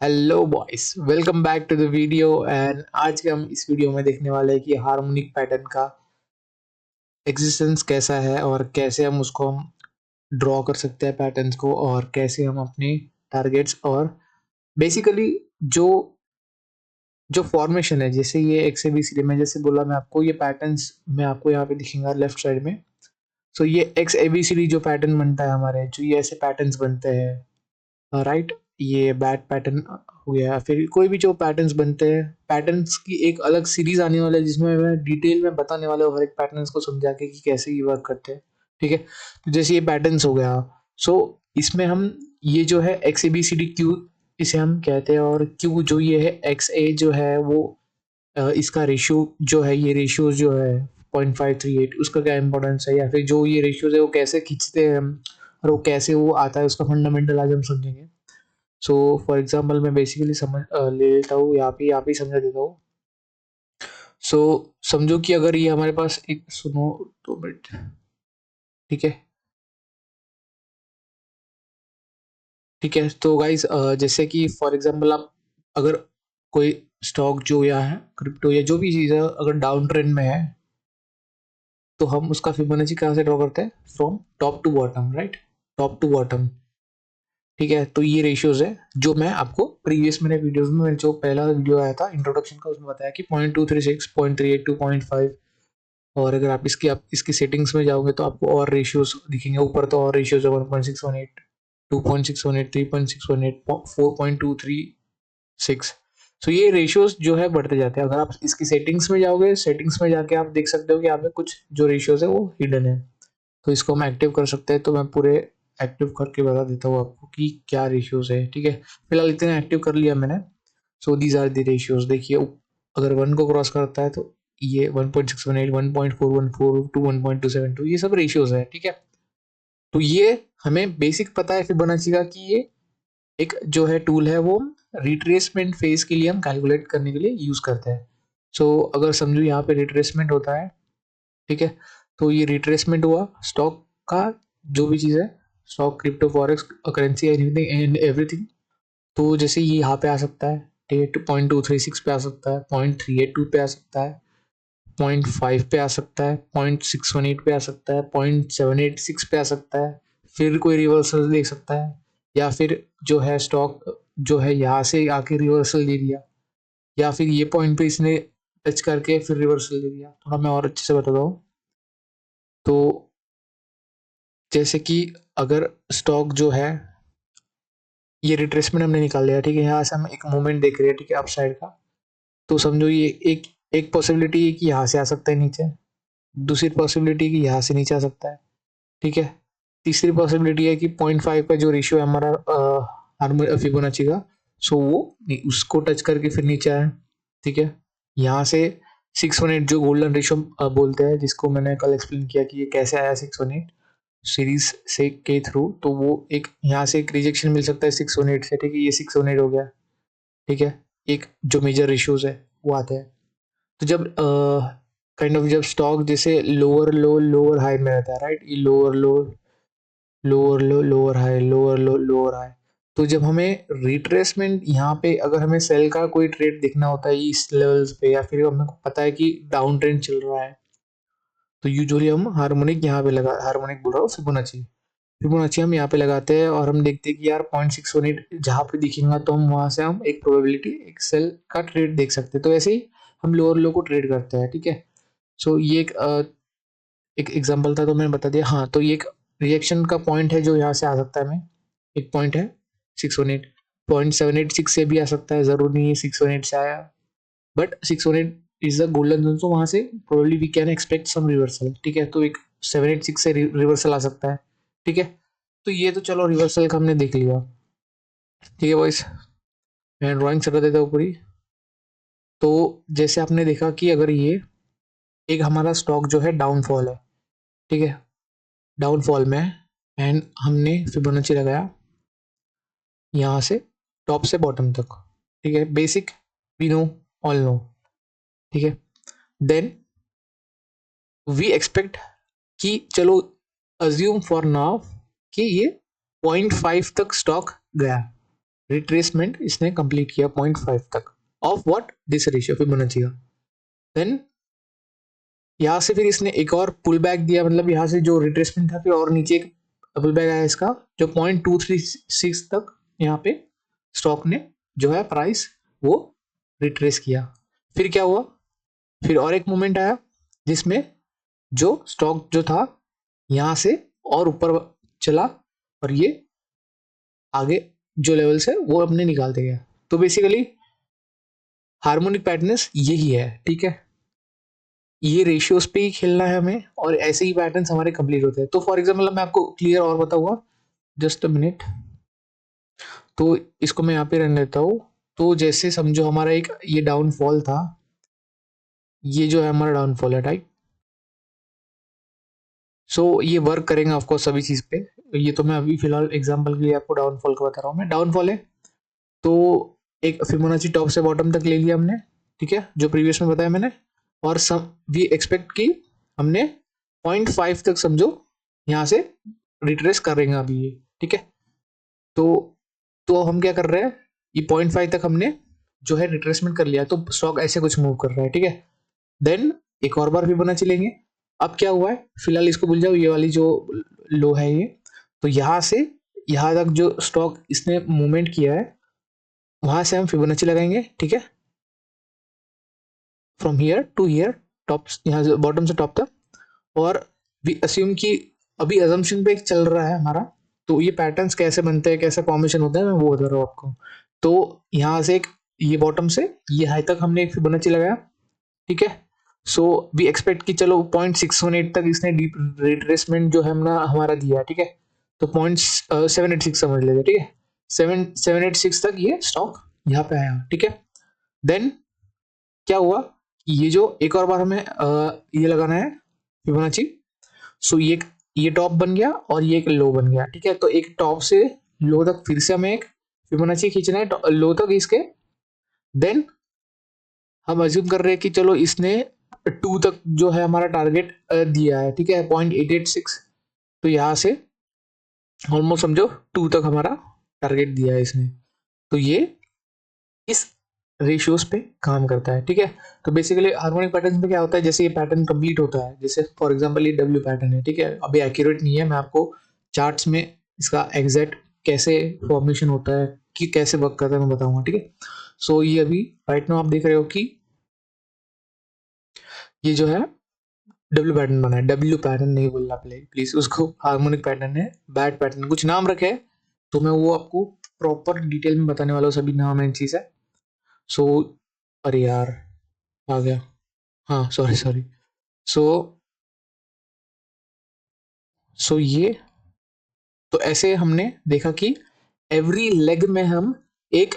Hello boys, welcome back to the video. And आज के हम इस वीडियो में देखने वाले हैं कि हार्मोनिक पैटर्न का एग्जिस्टेंस कैसा है और कैसे हम उसको हम ड्रॉ कर सकते हैं पैटर्न्स को, और कैसे हम अपने टारगेट्स और बेसिकली जो जो फॉर्मेशन है, जैसे ये X A B C D में जैसे बोला मैं आपको, ये पैटर्न्स मैं आपको यहाँ पे दिखेगा लेफ्ट साइड में। सो ये X A B C D जो पैटर्न बनता है हमारे, जो ये ऐसे पैटर्न्स बनते हैं, राइट। ये बैट पैटर्न हो गया, फिर कोई भी जो पैटर्न्स बनते हैं, पैटर्न्स की एक अलग सीरीज आने वाला है जिसमें मैं डिटेल में बताने वाला हूँ हर एक पैटर्न्स को समझा के कि कैसे ये वर्क करते हैं। ठीक है, तो जैसे ये पैटर्न्स हो गया, सो इसमें हम ये जो है X A B C D क्यू इसे हम कहते हैं, और क्यू जो ये है एक्स ए जो है वो इसका रेशियो जो है, ये रेशियो जो है 0.538, उसका क्या इंपॉर्टेंस है, या फिर जो ये रेशियोज है वो कैसे खींचते हैं हम, और वो कैसे वो आता है उसका फंडामेंटल आज हम समझेंगे। सो फॉर एग्जाम्पल मैं बेसिकली समझ ले लेता हूँ, यहाँ पे ही समझा देता हूँ। सो समझो कि अगर ये हमारे पास एक, सुनो 2 मिनट, ठीक है। ठीक है, तो गाइज जैसे कि फॉर एग्जाम्पल आप अगर कोई स्टॉक जो या है क्रिप्टो या जो भी चीज़ है अगर डाउन ट्रेंड में है, तो हम उसका फिबोनाची कहाँ से ड्रॉ करते हैं, from top to bottom, right. Top to bottom, ठीक है। तो ये रेशियोज है जो मैं आपको प्रीवियस मेरे वीडियोस में, जो पहला वीडियो आया था इंट्रोडक्शन का, उसमें बताया कि 0.236, 0.382, 0.5। और अगर आप इसकी सेटिंग्स में जाओगे तो आपको और रेशियोज दिखेंगे। ऊपर तो और रेशियोज है 1.618, 2.618, 3.618, 4.236। सो ये रेशियोज जो है बढ़ते जाते हैं। अगर आप इसकी सेटिंग्स में जाओगे, सेटिंग्स में जाके आप देख सकते हो कि यहाँ पे कुछ जो रेशियोज है वो हिडन है, तो इसको हम एक्टिव कर सकते हैं। तो मैं पूरे एक्टिव करके बता देता हूँ आपको कि क्या रेशियोज है, ठीक है। फिलहाल इतने एक्टिव कर लिया मैंने। So these are the ratios. देखिए, अगर 1 को क्रॉस करता है तो ये 1.618, 1.414 टू 1.272, ये सब रेशियोज है, ठीक है। तो ये हमें बेसिक पता है फिबोनाची का कि ये एक जो है टूल है, वो रिट्रेसमेंट फेज के लिए हम कैलकुलेट करने के लिए यूज करते हैं। सो अगर समझो यहाँ पे रिट्रेसमेंट होता है, ठीक है। तो ये रिट्रेसमेंट हुआ स्टॉक का, जो भी चीज़ है, stock, crypto, forex, currency, anything and everything. तो जैसे ये यहाँ पे आ सकता है, 0.236 पे आ सकता है, 0.382 पे आ सकता है, 0.5 पे आ सकता है, 0.618 पे आ सकता है, 0.786 पे आ सकता है। फिर कोई रिवर्सल देख सकता है, या फिर जो है स्टॉक जो है यहाँ से आके रिवर्सल दे दिया, या फिर ये पॉइंट पे इसने टच करके फिर रिवर्सल दे दिया। थोड़ा मैं और अच्छे से बताता हूँ। तो जैसे कि अगर स्टॉक जो है, ये रिट्रेसमेंट हमने निकाल लिया, ठीक है। यहाँ से हम एक मूवमेंट देख रहे हैं, ठीक है, अप साइड का। तो समझो ये एक एक पॉसिबिलिटी है कि यहाँ से आ सकता है नीचे, दूसरी पॉसिबिलिटी कि यहाँ से नीचे आ सकता है, ठीक है। तीसरी पॉसिबिलिटी है कि 0.5 का जो रेशियो है हमारा फिबोनाची का, सो वो उसको टच करके फिर नीचे आए, ठीक है। यहाँ से 618 जो गोल्डन रेशियो बोलते हैं, जिसको मैंने कल एक्सप्लेन किया कि ये कैसे आया 618 सीरीज से के थ्रू, तो वो एक यहाँ से एक रिजेक्शन मिल सकता है 618 से, ठीक है। ये 618 हो गया, ठीक है। एक जो मेजर रेशियोज है वो आते हैं। तो जब काइंड ऑफ जब स्टॉक जैसे लोअर लो लोअर हाई में रहता है, राइट, ये लोअर लो लोअर लो लोअर हाई, लोअर लो लोअर हाई। तो जब हमें रिट्रेसमेंट यहाँ पे, अगर हमें सेल का कोई ट्रेड दिखना होता है इस लेवल्स पे, या फिर हमें पता है कि डाउन ट्रेंड चल रहा है, तो यूजुअली हम हार्मोनिक यहाँ पे लगा, हार्मोनिक बोल रहा हूँ, फिबोनाची। फिबोनाची हम यहाँ पे लगाते हैं, और हम देखते हैं कि यार 0.618 जहाँ पे दिखेगा, तो हम वहां से हम एक प्रोबेबिलिटी, एक सेल का ट्रेड देख सकते हैं। तो ऐसे ही हम लोअर लो को ट्रेड करते हैं, ठीक है। सो ये एक एग्जांपल था, तो मैंने बता दिया। हाँ, तो ये एक रिएक्शन का पॉइंट है जो यहाँ से आ सकता है। मैं एक पॉइंट है 618, 0.786 से भी आ सकता है, जरूर नहीं है 618 से आया, but 618 is the golden zone, तो वहां से probably we can expect some reversal, ठीक है। तो एक 786 से रिवर्सल आ सकता है, ठीक है। तो ये तो चलो रिवर्सल का हमने देख लिया, ठीक है बॉयस। मैं ड्राइंग चला देता हूँ पूरी। तो जैसे आपने देखा कि अगर ये एक हमारा स्टॉक जो है डाउनफॉल है, ठीक है, डाउनफॉल में है, एंड हमने फिबोनाची लगाया यहाँ से टॉप से बॉटम तक, ठीक है। Basic we know, all know, ठीक है। देन वी एक्सपेक्ट कि चलो अज्यूम फॉर नाउ कि ये 0.5 तक स्टॉक गया, रिट्रेसमेंट इसने कंप्लीट किया 0.5 तक of what this ratio Fibonacci का। देन यहाँ से फिर इसने एक और पुल बैक दिया, मतलब यहाँ से जो रिट्रेसमेंट था फिर और नीचे एक पुल बैक आया इसका, जो 0.236 तक यहाँ पे स्टॉक ने जो है प्राइस वो रिट्रेस किया। फिर क्या हुआ, फिर और एक मोमेंट आया जिसमें जो स्टॉक जो था यहाँ से और ऊपर चला और ये आगे जो लेवल्स है वो अपने निकालते गया। तो बेसिकली हार्मोनिक पैटर्न्स यही है, ठीक है, ये रेशियोज पे ही खेलना है हमें और ऐसे ही पैटर्न्स हमारे कंप्लीट होते हैं। तो फॉर एग्जाम्पल मैं आपको क्लियर और बताऊंगा, जस्ट अ मिनट। तो इसको मैं यहाँ पे रन लेता हूँ। तो जैसे समझो हमारा एक ये डाउनफॉल था, ये जो है हमारा डाउनफॉल है, राइट। सो ये वर्क करेंगे ऑफकोर्स सभी चीज़ पे। ये तो मैं अभी फिलहाल एग्जाम्पल के लिए आपको डाउनफॉल का बता रहा हूँ। मैं डाउनफॉल है तो एक फिबोनाची टॉप से बॉटम तक ले लिया हमने, ठीक है, जो प्रीवियस में बताया मैंने। और सम वी एक्सपेक्ट कि हमने 0.5 तक समझो यहाँ से रिट्रेस करेंगे अभी ये, ठीक है। तो हम क्या कर रहे हैं, ये 0.5 तक हमने जो है रिट्रेसमेंट कर लिया, तो स्टॉक ऐसे कुछ मूव कर रहा है, ठीक है। देन एक और बार फिबोनाची लेंगे। अब क्या हुआ है, फिलहाल इसको भूल जाओ, ये वाली जो लो है ये, तो यहाँ से यहाँ तक जो स्टॉक इसने मूवमेंट किया है वहां से हम फिबोनाची लगाएंगे, ठीक है, from here to here, top यहाँ से बॉटम से टॉप तक। और वी अस्यूम कि अभी अजम्पशन पे चल रहा है हमारा, तो ये पैटर्न्स कैसे बनते हैं, कैसा फॉर्मेशन होता है, मैं वो बता रहा हूँ आपको। तो यहाँ से एक ये बॉटम से ये हाई तक हमने एक फिबोनाची लगाया, ठीक है। सो वी एक्सपेक्ट कि चलो 0.618 तक इसने डीप रिट्रेसमेंट जो है हमारा दिया है, ठीक है। तो 0.786 समझ लेते, ठीक है, 786 तक ये स्टॉक यहाँ पे आया, ठीक है। देन क्या हुआ, ये जो एक और बार हमें ये लगाना है फिबोनाची। सो ये टॉप बन गया और ये एक लो बन गया, ठीक है। तो एक टॉप से लो तक फिर से हमें एक फिबोनाची खींचना है लो तक इसके। देन हम अज्यूम कर रहे हैं कि चलो इसने 2 तक जो है हमारा टारगेट दिया है, ठीक है, 0.886। तो यहाँ से ऑलमोस्ट समझो 2 तक हमारा टारगेट दिया है इसने। तो ये इस रेशियोज पे काम करता है, ठीक है। तो बेसिकली हार्मोनिक पैटर्न में क्या होता है, जैसे ये पैटर्न कंप्लीट होता है, जैसे फॉर एग्जांपल ये डब्ल्यू पैटर्न है, ठीक है, अभी एक्यूरेट नहीं है, मैं आपको चार्ट्स में इसका एग्जैक्ट कैसे फॉर्मेशन होता है कि कैसे वर्क करता है मैं बताऊंगा, ठीक है। सो ये अभी राइट नाउ आप देख रहे हो कि ये जो है डब्ल्यू पैटर्न बना है, डब्ल्यू पैटर्न नहीं बोलना प्लीज, उसको हार्मोनिक पैटर्न है, बैड पैटर्न कुछ नाम रखे है, तो मैं वो आपको प्रॉपर डिटेल में बताने वाला हूँ, सभी नाम एंड चीज है। सो अरे यार आ गया, हाँ सॉरी सॉरी। सो सो ये तो ऐसे हमने देखा कि एवरी लेग में हम एक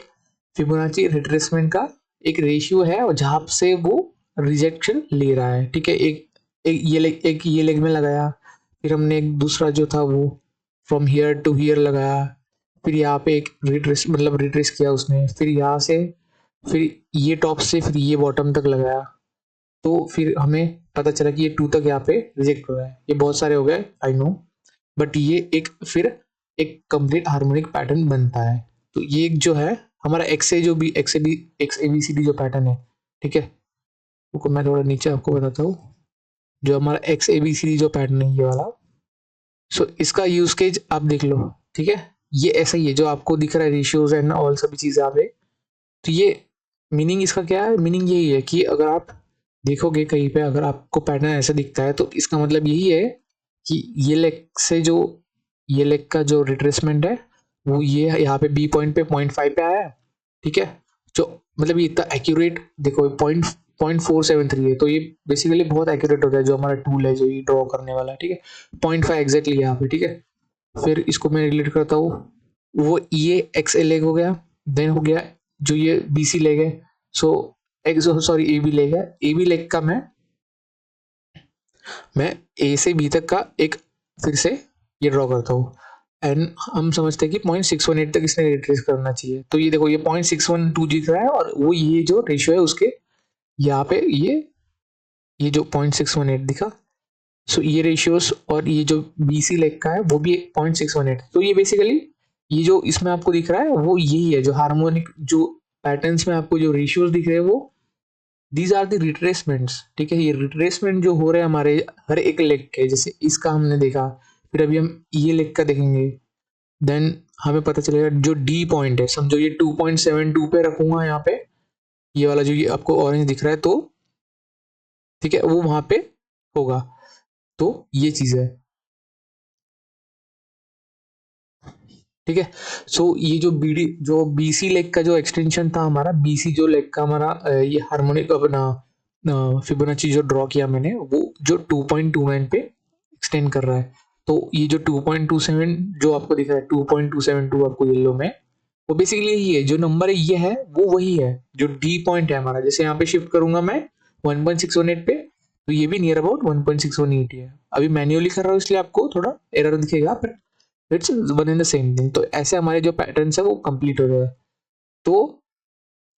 फिबोनाची रिट्रेसमेंट का एक रेशियो है और जहां से वो रिजेक्शन ले रहा है, ठीक है। एक ये लेग में लगाया, फिर हमने एक दूसरा जो था वो फ्रॉम हियर टू हियर लगाया, फिर यहाँ पे एक रिट्रेस मतलब रिट्रेस किया उसने, फिर यहाँ से फिर ये टॉप से फिर ये बॉटम तक लगाया। तो फिर हमें पता चला कि ये 2 तक यहाँ पे रिजेक्ट हो रहा है। ये बहुत सारे हो गए आई नो, बट ये एक फिर एक कंप्लीट हार्मोनिक पैटर्न बनता है। तो ये एक जो है हमारा X A B C D जो पैटर्न है, ठीक है, वो मैं थोड़ा नीचे आपको बताता हूँ। जो हमारा X A B C D जो पैटर्न है ये वाला, सो इसका यूज केज आप देख लो, ठीक है। ये ऐसा ही है जो आपको दिख रहा है, रेशियोज एंड ऑल सभी चीजें आप तो ये मीनिंग इसका क्या है, मीनिंग यही है कि अगर आप देखोगे कहीं पे अगर आपको पैटर्न ऐसा दिखता है तो इसका मतलब यही है कि ये लेग से जो ये लेग का जो रिट्रेसमेंट है वो ये यहाँ पे बी पॉइंट पे 0.5 पे आया है, ठीक है। जो मतलब ये इतना एक्यूरेट देखो 0.473 है, तो ये बेसिकली बहुत एक्यूरेट होता है जो हमारा टूल है जो ये ड्रॉ करने वाला है, ठीक है, 0.5 एग्जैक्टली यहाँ पे, ठीक है। फिर इसको मैं रिलेट करता हूँ, वो ये एक्स ए लेग हो गया, देन हो गया जो ये बी सी लेग है, so X sorry A B leg है, ए बी लेग का मैं ए से बी तक का एक फिर से ये ड्रॉ करता हूँ। एंड हम समझते हैं कि 0.618 तक इसने रिट्रेस करना चाहिए। तो ये देखो ये 0.612 दिख रहा है और वो ये जो रेशियो है उसके यहाँ पे ये जो 0.618 दिखा, सो ये रेशियोस और ये जो बी सी लेग का है वो भी 0.618। तो ये बेसिकली ये जो इसमें आपको दिख रहा है वो यही है, जो हार्मोनिक जो पैटर्न्स में आपको जो रेशियोज दिख रहे हैं वो दीज आर द रिट्रेसमेंट्स। ठीक है, ये रिट्रेसमेंट जो हो रहे हैं हमारे हर एक लेग के, जैसे इसका हमने देखा, फिर अभी हम ये लेग का देखेंगे, देन हमें पता चलेगा जो डी पॉइंट है, समझो ये 2.72 पे रखूंगा यहाँ पे, ये वाला जो ये आपको ऑरेंज दिख रहा है, तो ठीक है वो वहां पे होगा। तो ये चीज है, ठीक है। सो ये जो बीडी जो बीसी लेग का जो एक्सटेंशन था हमारा, बीसी जो लेग का हमारा ये हार्मोनिक अपना फिबोनाची जो ड्रॉ किया मैंने, वो जो 2.29 पे एक्सटेंड कर रहा है। तो ये जो 2.27 जो आपको दिख रहा है, 2.272 आपको येलो में, वो बेसिकली ये जो नंबर है ये है, वो वही है जो डी पॉइंट है हमारा। जैसे यहाँ पे शिफ्ट करूंगा मैं 1.618 पे, तो ये भी नियर अबाउट 1.618 है। अभी मैन्युअली कर रहा हूँ इसलिए आपको थोड़ा एरर दिखेगा, पर it's one in the same thing. तो ऐसे हमारे जो पैटर्न है वो कंप्लीट हो रहे हैं। तो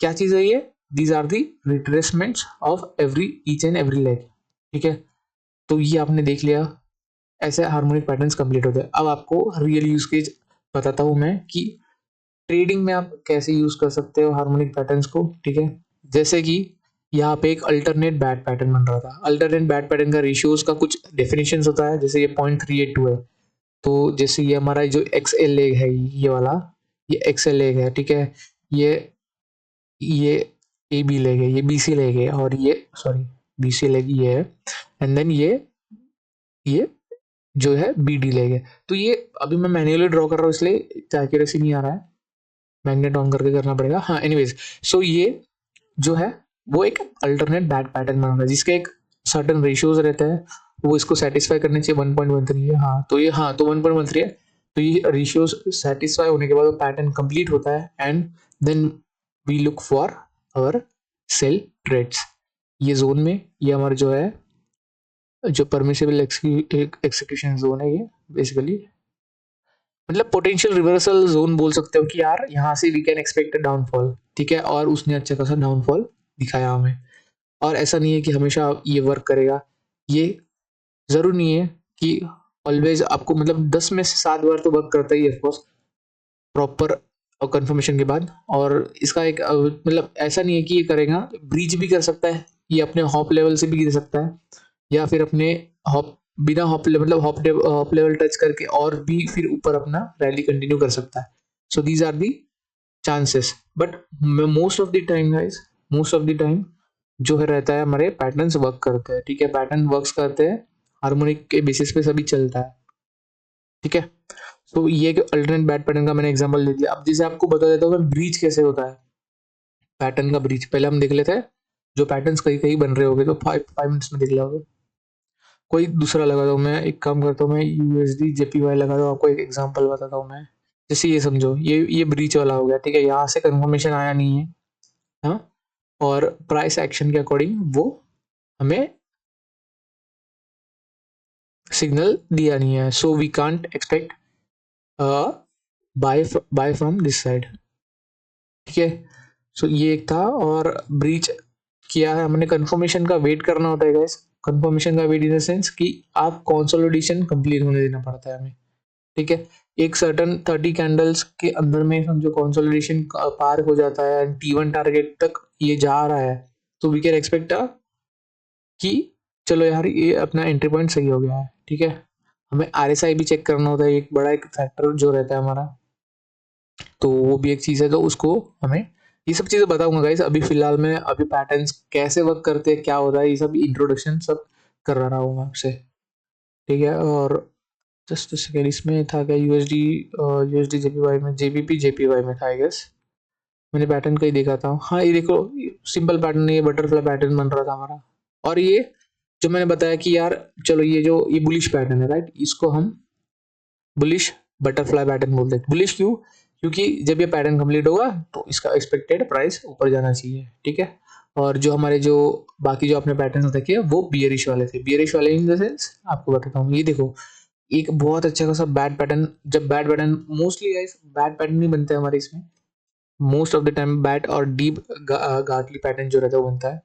क्या चीज है ये, these are the retracements of every each and every leg. ठीक है, तो ये आपने देख लिया, ऐसे हार्मोनिक पैटर्न्स कंप्लीट होते हैं। अब आपको रियल यूज केस बताता हूँ मैं कि ट्रेडिंग में आप कैसे यूज कर सकते हो हार्मोनिक पैटर्न्स को। ठीक है, जैसे कि यहाँ पे एक अल्टरनेट बैट पैटर्न बन रहा था। अल्टरनेट बैट पैटर्न का रेशियोज का कुछ डेफिनेशन होता है, जैसे ये 0.382 है। तो जैसे ये हमारा जो एक्स एल लेग है, ये वाला, ये एक्स एल लेग है, ठीक है। ये ये ए बी लेग है, ये बी सी लेग है, और ये सॉरी बी सी लेग ये है, एंड देन ये जो है बी डी लेग है। तो ये अभी मैं मैन्युअली ड्रॉ कर रहा हूँ इसलिए एक्यूरेसी नहीं आ रहा है, मैग्नेट ऑन करके करना पड़ेगा। हाँ एनीवेज, सो ये जो है वो एक अल्टरनेट बैट पैटर्न बना है जिसके एक सर्टन रेशियोज रहते हैं, वो इसको सेटिस्फाई करने चाहिए। 1.13 है, हाँ तो ये, हाँ तो 1.13 है। तो ये रेशियोज सेटिस्फाई होने के बाद वो पैटर्न कंप्लीट होता है, and then we look for our sell trades. ये जोन में ये हमारा जो है जो परमिसेबल एक्सिक्यूशन जोन है, ये बेसिकली मतलब पोटेंशियल रिवर्सल जोन बोल सकते हो कि यार यहाँ से वी कैन एक्सपेक्ट डाउनफॉल। ठीक है, और उसने अच्छा खासा डाउनफॉल दिखाया हमें। और ऐसा नहीं है कि हमेशा ये वर्क करेगा, ये जरूर नहीं है कि ऑलवेज आपको मतलब 10 में से 7 बार तो वर्क करता ही है ऑफकोर्स, प्रॉपर कंफर्मेशन के बाद। और इसका एक मतलब ऐसा नहीं है कि ये करेगा, ब्रीच भी कर सकता है, ये अपने हॉप लेवल से भी गिर सकता है, या फिर अपने हॉप बिना हॉप मतलब हॉप लेवल टच करके और भी फिर ऊपर अपना रैली कंटिन्यू कर सकता है। So these are the chances, but most of the time guys, most of the time जो है रहता है हमारे पैटर्न्स वर्क करते हैं। ठीक है, पैटर्न वर्क्स करते हैं, हार्मोनिक के बेसिस पे सभी चलता है। ठीक है, तो ये एक अल्टरनेट बैट पैटर्न का मैंने एग्जांपल दे दिया। अब जैसे आपको बता देता हूँ मैं ब्रीच कैसे होता है, पैटर्न का ब्रीच पहले हम देख लेते हैं। जो पैटर्न्स कहीं कहीं बन रहे होंगे तो 5 मिनट्स में देख लोगे। कोई दूसरा लगा दो, मैं एक काम करता हूँ, मैं यूएसडी जेपीवाई लगा दो, आपको एक एग्जांपल बताता हूँ मैं। जैसे ये समझो, ये ब्रीच वाला हो गया। ठीक है, यहाँ से कंफर्मेशन आया नहीं है, हाँ, और प्राइस एक्शन के अकॉर्डिंग वो हमें सिग्नल दिया नहीं है, so we can't expect buy from this side. ठीक है, सो ये एक था। और ब्रीच किया है हमने, कंफर्मेशन का वेट करना होता है गाइस। कंफर्मेशन का वेट इन द सेंस कि आप कंसोलिडेशन कंप्लीट होने देना पड़ता है हमें। ठीक है, एक सर्टन 30 कैंडल्स के अंदर में समझो कंसोलिडेशन पार हो जाता है एंड T1 टारगेट तक ये जा रहा है, तो वी कैन एक्सपेक्ट कि चलो यार ये अपना एंट्री पॉइंट सही हो गया है। ठीक है, हमें आरएसआई भी चेक करना होता है, एक बड़ा एक फैक्टर जो रहता है हमारा, तो वो भी एक चीज़ है, तो उसको हमें ये सब चीज़ें बताऊंगा गाइस। अभी फिलहाल में अभी पैटर्न्स कैसे वर्क करते हैं, क्या होता है, ये सब इंट्रोडक्शन सब कर रहा हूँ मैं आपसे। ठीक है, और जस्ट सेकेंड, इसमें था क्या यूएसडी जेपीवाई में, जेबीपी जेपीवाई में था आई गेस। मैंने पैटर्न कहीं देखा था, हाँ ये देखो, सिंपल पैटर्न है, ये बटरफ्लाई पैटर्न बन रहा था हमारा। और ये जो मैंने बताया कि यार चलो ये जो ये बुलिश पैटर्न है राइट, इसको हम बुलिश बटरफ्लाई पैटर्न बोलते हैं। बुलिश क्यों, क्योंकि जब ये पैटर्न कंप्लीट होगा तो इसका एक्सपेक्टेड प्राइस ऊपर जाना चाहिए। ठीक है, और जो हमारे जो बाकी जो आपने पैटर्न देखे वो बियरिश वाले थे। बियरिश वाले इन द सेंस आपको बताता हूँ, ये देखो एक बहुत अच्छा खासा बैड पैटर्न, जब bad pattern mostly guys bad pattern नहीं बनते हमारे इसमें, most of the time bad और डीप गार्टली पैटर्न जो रहता है वो बनता है।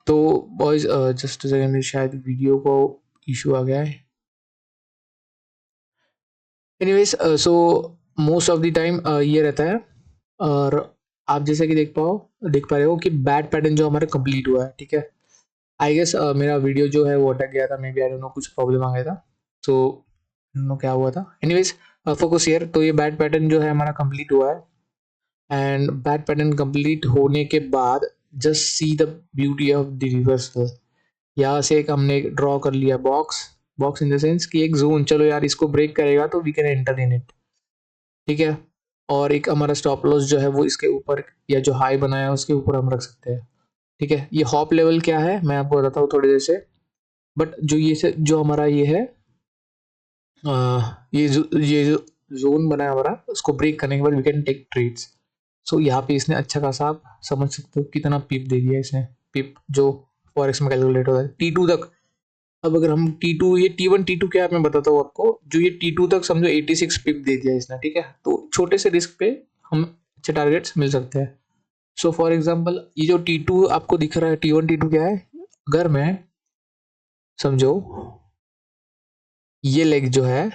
तो बॉयज जस्ट सेकंड, मेरी शायद वीडियो को इशू आ गया है। Anyways so most of the time ये रहता है। और आप जैसे कि देख पा रहे हो कि बैट पैटर्न जो हमारा कंप्लीट हुआ है, ठीक है। आई गेस मेरा वीडियो जो है वो अटक गया था, maybe I don't know, कुछ प्रॉब्लम आ गया था। तो नो क्या हुआ था। Anyways focus here. तो ये बैट पैटर्न जो है हमारा कंप्लीट हुआ है। एंड बैट पैटर्न कंप्लीट होने के बाद just see the beauty of the reversal. यहाँ से एक हमने ड्रॉ कर लिया box. Box in the sense कि एक जोन, चलो यार इसको ब्रेक करेगा तो we can enter in it, ठीक है। और एक हमारा स्टॉप लॉस जो है वो इसके ऊपर, या जो हाई बनाया है उसके ऊपर हम रख सकते हैं, ठीक है। ये हॉप लेवल क्या है मैं आपको बताता हूँ थोड़ी देर से। बट जो हमारा ये है, ये जो जोन बना है हमारा, उसको ब्रेक करने के बाद वी कैन टेक ट्रेड्स। सो यहाँ पे इसने अच्छा खासा, आप समझ सकते हो कितना पिप दे दिया इसने। पिप जो फॉरेक्स में कैलकुलेट होता है T2 तक। अब अगर हम T2, ये T1 T2 क्या है मैं बताता हूँ आपको। जो ये T2 तक समझो 86 पिप दे दिया इसने, ठीक है। तो छोटे से रिस्क पे हम अच्छे टारगेट्स मिल सकते हैं। सो फॉर एग्जाम्पल ये जो T2 आपको दिख रहा है, T1 T2 क्या है। अगर मैं समझो ये लेग जो है,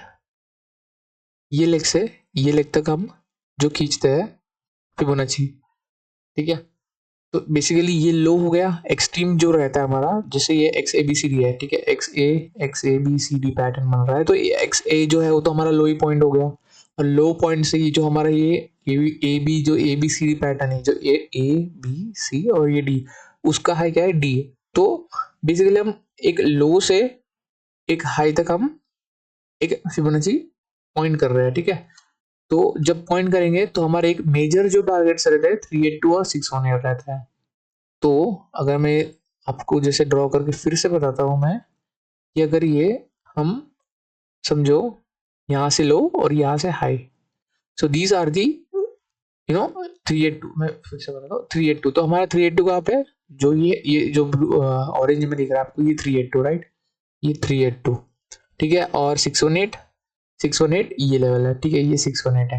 ये लेग से ये लेग तक हम जो खींचते हैं फिबोनाची, ठीक है। तो बेसिकली ये लो हो गया, एक्सट्रीम जो रहता है हमारा, जैसे ये X A B C D है, ठीक है। X A B C D pattern बन रहा है, तो ये एक्स ए जो है वो तो हमारा लो ही पॉइंट हो गया। और लो पॉइंट से ये जो हमारा ये ए बी, जो A B C D pattern है, जो ए बी सी और ये डी, उसका हाई क्या है, डी। तो बेसिकली हम एक लो से एक हाई तक हम एक फिबोनाची पॉइंट कर रहे हैं, ठीक है। तो जब पॉइंट करेंगे तो हमारे एक मेजर जो टारगेट्स रहते हैं 382 और 618 रहता है। तो अगर मैं आपको जैसे ड्रॉ करके फिर से बताता हूँ मैं, कि अगर ये हम समझो यहाँ से लो और यहाँ से high, so these are the, you know, 382। मैं फिर से बताता हूँ 382। तो हमारा 382 कहाँ पे है, जो ये जो ऑरेंज में दिख रहा है आपको, ये 382, राइट। ये 382, ठीक है। और 618 ये लेवल है, ठीक है। ये 618 है,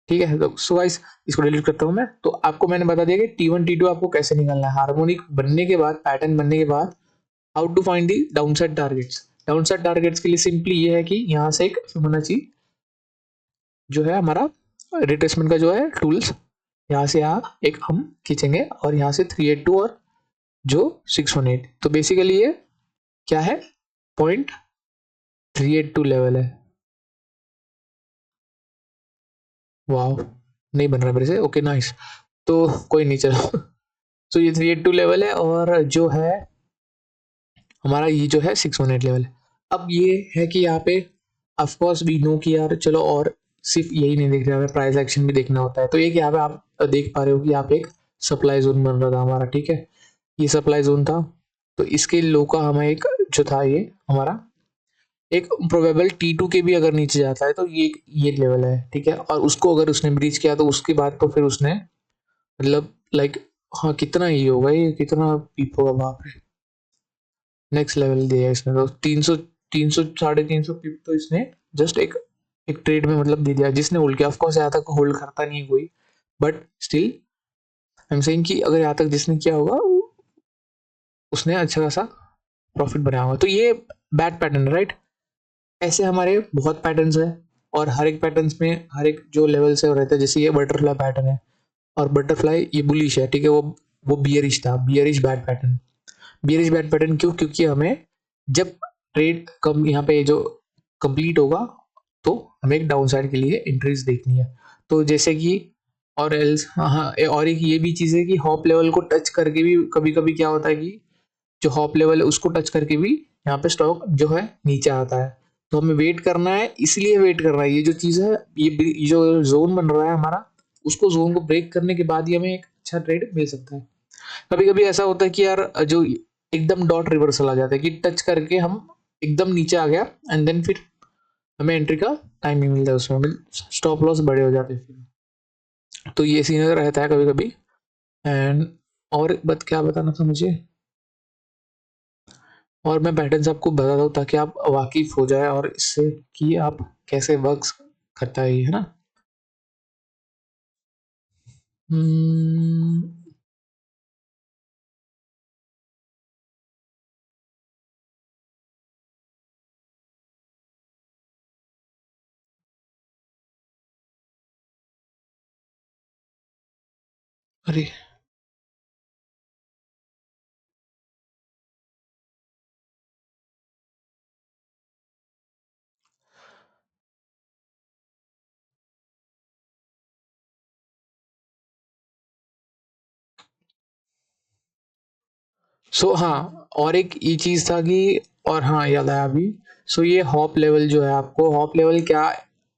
ठीक है। तो सो गाइस, इसको डिलीट करता हूँ मैं। तो आपको मैंने बता दिया कि T1 T2 आपको कैसे निकालना है। हार्मोनिक बनने के बाद, पैटर्न बनने के बाद, how to find the downside targets. Downside targets के लिए सिंपली ये है कि यहाँ से एक फिबोनाची जो है हमारा रिट्रेसमेंट का जो है टूल्स, यहाँ से यहाँ एक हम खींचेंगे और यहाँ से 382 और जो 618। तो बेसिकली ये क्या है, 0.382 लेवल है। वाह, नहीं बन रहा मेरे से, ओके नाइस। तो कोई नहीं, चलो। तो ये 382 लेवल है, और जो है हमारा ये जो है 618 लेवल है। अब ये है कि यहाँ पे ऑफकोर्स वी नो कि यार चलो, और सिर्फ यही नहीं देख रहे, हमें प्राइस एक्शन भी देखना होता है। तो एक यहाँ पे आप देख पा रहे हो कि यहाँ पे एक सप्लाई जोन बन रहा था हमारा, ठीक है। ये सप्लाई जोन था। तो इसके लो का हमें एक जो था, ये हमारा एक प्रोबेबल T2 के भी अगर नीचे जाता है तो ये लेवल है, ठीक है। और उसको अगर उसने ब्रीच किया तो उसके बाद तो फिर उसने मतलब लाइक, हाँ कितना ये होगा, ये कितना पीप होगा, बाप रे। नेक्स्ट लेवल दिया इसने तो 300 300 पीप तो इसने जस्ट एक ट्रेड में मतलब दे दिया, जिसने होल्ड किया। ऑफकोर्स यहाँ तक होल्ड करता नहीं है कोई, but still I am saying कि अगर यहाँ तक जिसने किया होगा उसने अच्छा खासा प्रॉफिट बनाया होगा। तो ये बैड पैटर्न है, राइट। ऐसे हमारे बहुत पैटर्न्स है, और हर एक पैटर्न्स में हर एक जो लेवल से रहता है। जैसे ये बटरफ्लाई पैटर्न है, और बटरफ्लाई ये बुलिश है, ठीक है। वो बियरिश था, bearish bat pattern. Bearish bat pattern क्यों, क्योंकि हमें जब ट्रेड कम यहाँ पे जो कंप्लीट होगा तो हमें एक डाउन साइड के लिए एंट्रीज देखनी है। तो जैसे कि और एल्स, हाँ हाँ, और एक ये भी चीज़ है कि हॉप लेवल को टच करके भी कभी कभी क्या होता है कि जो हॉप लेवल है उसको टच करके भी यहाँ पे स्टॉक जो है नीचे आता है। तो हमें वेट करना है, इसलिए वेट करना है। ये जो चीज़ है, ये जो जोन बन रहा है हमारा, उसको जोन को ब्रेक करने के बाद ही हमें एक अच्छा ट्रेड मिल सकता है। कभी कभी ऐसा होता है कि यार जो एकदम डॉट रिवर्सल आ जाता है कि टच करके हम एकदम नीचे आ गया, एंड देन फिर हमें एंट्री का टाइम नहीं मिलता है, उसमें स्टॉप लॉस बड़े हो जाते हैं फिर। तो ये सीन रहता है कभी कभी। एंड और बात क्या बताना था मुझे, और मैं पैटर्न्स आपको बताता हूँ ताकि आप वाकिफ हो जाए और इससे कि आप कैसे वर्क करता है ये, है ना। हम्म, अरे हाँ, और एक ये चीज था कि, और हाँ याद आया अभी। ये हॉप लेवल जो है, आपको हॉप लेवल क्या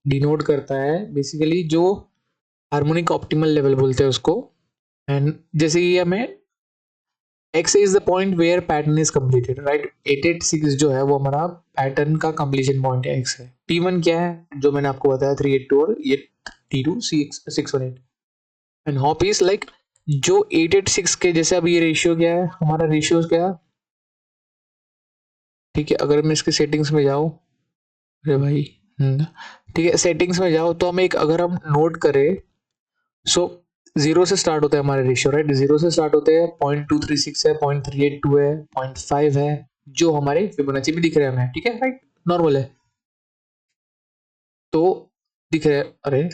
डिनोट करता है, बेसिकली जो हार्मोनिक ऑप्टिमल लेवल बोलते हैं उसको। एंड जैसे कि हमें X is the point where pattern is completed, right. 886 जो है वो हमारा पैटर्न का कंप्लीशन पॉइंट है, एक्स है। T1 क्या है, जो मैंने आपको बताया 382, और ये T2 618। And hop is like जो 886 के जैसे। अब ये रेशियो क्या है, हमारा रेशियो क्या है, ठीक है। अगर मैं इसके सेटिंग्स में जाऊँ, अरे भाई, ठीक है, सेटिंग्स में जाओ तो हम एक, अगर हम नोट करें, सो जीरो से स्टार्ट होता है हमारे रेशियो, राइट। जीरो से स्टार्ट होते हैं, 0.236 है, 0.382 है, 0.5 है, जो हमारे फिबोनाची में दिख रहे हैं हमें, ठीक है, राइट, नॉर्मल है। तो दिख रहे हैं, अरे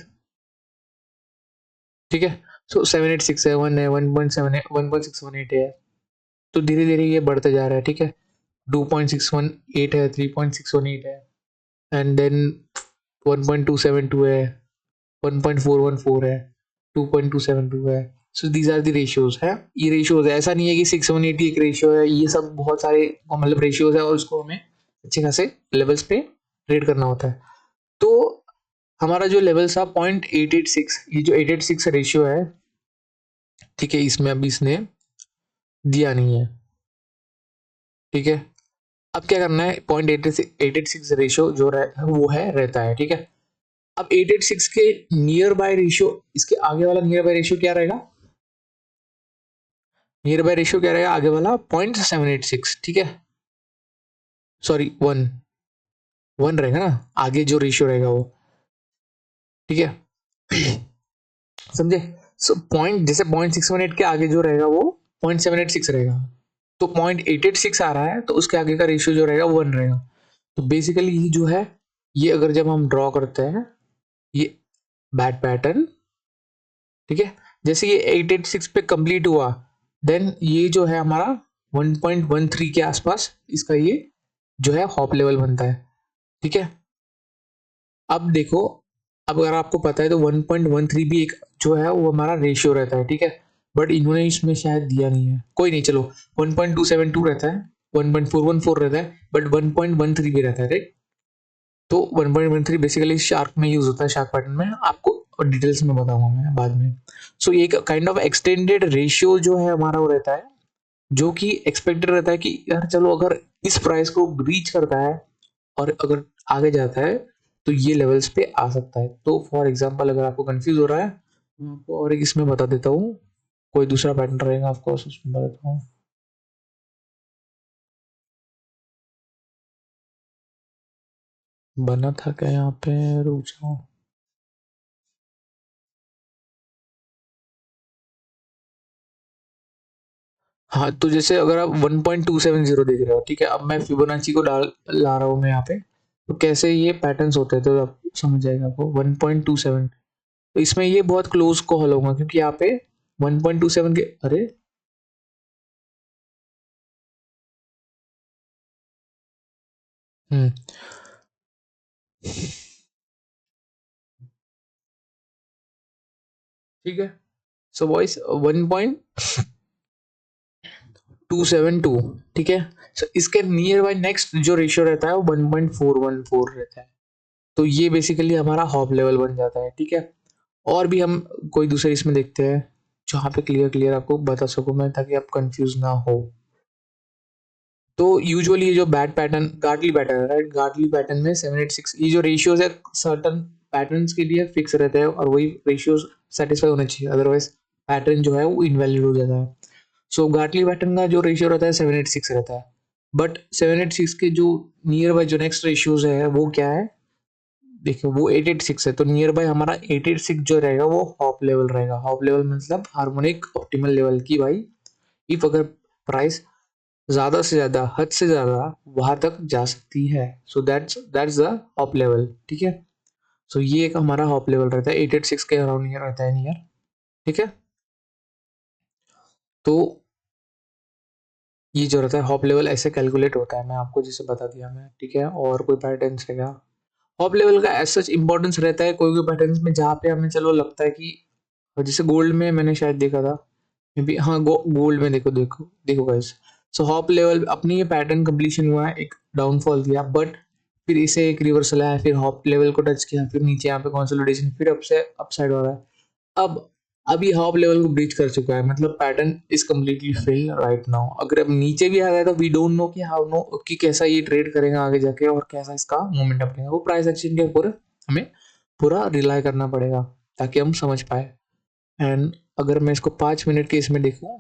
ठीक है। 786 है, 1 है, 1.7 है, 1.618 है। तो धीरे धीरे ये बढ़ते जा रहा है, ठीक है। 2.618 है, 3.618 है, एंड देन 1.272 है, 1.414 है, 2.272 है। So these are the ratios है। ये रेशियोज है, ऐसा नहीं है कि 618 एक रेशियो है, ये सब बहुत सारे मतलब रेशियोज है, और उसको हमें अच्छे खासे लेवल्स पे रेट करना होता है। तो हमारा जो लेवल था 0.886, ये जो 886 रेशियो है, ठीक है, इसमें अभी इसने दिया नहीं है, ठीक है। अब क्या करना है, 0.886 रेशियो जो वो है रहता है, ठीक है। अब 886 के नियर बाय रेशियो, इसके आगे वाला नियर बाय रेशियो क्या रहेगा, नियर बाय रेशियो क्या रहेगा आगे वाला, 0.786, ठीक है। सॉरी, वन, वन रहेगा ना आगे जो रेशियो रहेगा वो, ठीक है। समझे। पॉइंट जैसे 0.618 के आगे जो रहेगा वो 0.786 रहेगा। तो 0.886 आ रहा है, तो उसके आगे का रेशियो जो रहेगा वो वन रहेगा। तो बेसिकली ये जो है, ये अगर जब हम ड्रॉ करते हैं ये बैट पैटर्न, ठीक है, जैसे ये 886 पे कंप्लीट हुआ, देन ये जो है हमारा 1.13 के आसपास इसका ये जो है हॉप लेवल बनता है, ठीक है। अब देखो, अब अगर आपको पता है तो 1.13 भी एक जो है वो हमारा रेशियो रहता है, ठीक है। बट इन्होंने इसमें शायद दिया नहीं है, कोई नहीं, चलो 1.272 रहता है, 1.414 रहता है, बट 1.13 भी रहता है, राइट। तो 1.13 बेसिकली शार्क में यूज होता है, शार्क पैटर्न में, आपको डिटेल्स में बताऊंगा मैं बाद में। एक काइंड ऑफ एक्सटेंडेड रेशियो जो है हमारा वो रहता है, जो कि एक्सपेक्टेड रहता है कि यार चलो अगर इस प्राइस को रीच करता है और अगर आगे जाता है तो ये लेवल्स पे आ सकता है। तो फॉर एग्जांपल अगर आपको कंफ्यूज हो रहा है, मैं आपको और एक इसमें बता देता हूँ, कोई दूसरा पैटर्न रहेगा आपको उसमें बता देता हूँ। बना था क्या यहाँ पे, रुक जाओ। हाँ, तो जैसे अगर आप 1.270 देख रहे हो, ठीक है, अब मैं फिबोनाची को डाल ला रहा हूँ मैं यहाँ पे, तो कैसे ये पैटर्न्स होते हैं तो आप समझ जाएगा आपको। 1.27, तो इसमें ये बहुत क्लोज कॉल होगा, क्योंकि यहाँ पे 1.27 के, अरे हम्म, ठीक है। वॉइस 1.272, ठीक है। इसके नियर बाय नेक्स्ट जो रेशियो रहता है वो 1.414 रहता है। तो ये बेसिकली हमारा हॉप लेवल बन जाता है, ठीक है। और भी हम कोई दूसरे इसमें देखते हैं जहाँ पे क्लियर क्लियर आपको बता सकूं मैं, ताकि आप कंफ्यूज ना हो। तो यूजुअली ये जो बैट पैटर्न गार्टली पैटर्न है, राइट, गार्टली पैटर्न में 786 ये जो रेशियोज है सर्टन पैटर्न्स के लिए फिक्स रहते हैं, और वही रेशियोज सेटिस्फाई होने चाहिए, अदरवाइज पैटर्न जो है वो इनवैलिड हो जाता है। गार्टली पैटर्न का जो रेशियो रहता है 786 रहता है। बट 786 के जो नियर बाय जो नेक्स्ट रेशियोज है वो क्या है, देखिए वो 886 है, तो नियर बाय हमारा 886 जो रहेगा वो हॉप लेवल रहेगा। हॉप लेवल मतलब हार्मोनिक ऑप्टिमल लेवल की भाई, इफ अगर प्राइस ज्यादा से ज्यादा, हद से ज्यादा वहां तक जा सकती है, so that's the hop level, ठीक है। ये एक हमारा हॉप लेवल रहता है, 886 के अराउंड नियर रहता है, नियर, ठीक है। तो ये जो रहता है हॉप लेवल ऐसे कैलकुलेट होता है, मैं आपको जैसे बता दिया मैं, ठीक है। और कोई पैटर्न्स है क्या? हॉप लेवल का एज सच इंपॉर्टेंस रहता है कोई कोई पैटर्न्स में, जहाँ पे हमें चलो लगता है कि जैसे गोल्ड में मैंने शायद देखा था, मे बी, हाँ, गोल्ड में देखो देखो देखो गाइस। सो हॉप लेवल अपनी ये पैटर्न कंप्लीशन हुआ है, एक डाउनफॉल दिया, बट फिर इसे एक रिवर्सल आया, फिर हॉप लेवल को टच किया, फिर नीचे यहाँ पे कंसोलिडेशन, फिर अप से अपसाइड हो रहा है। अब अभी हॉप लेवल को ब्रीच कर चुका है, मतलब pattern is completely fail right now. अगर अब नीचे भी आ गया तो वी डोंट नो कि हाउ नो कि कैसा ये ट्रेड करेगा आगे जाके, और कैसा इसका मोमेंटम रहेगा। वो प्राइस एक्शन के ऊपर हमें पूरा रिलाई करना पड़ेगा ताकि हम समझ पाए। एंड अगर मैं इसको 5 मिनट के इसमें देखूँ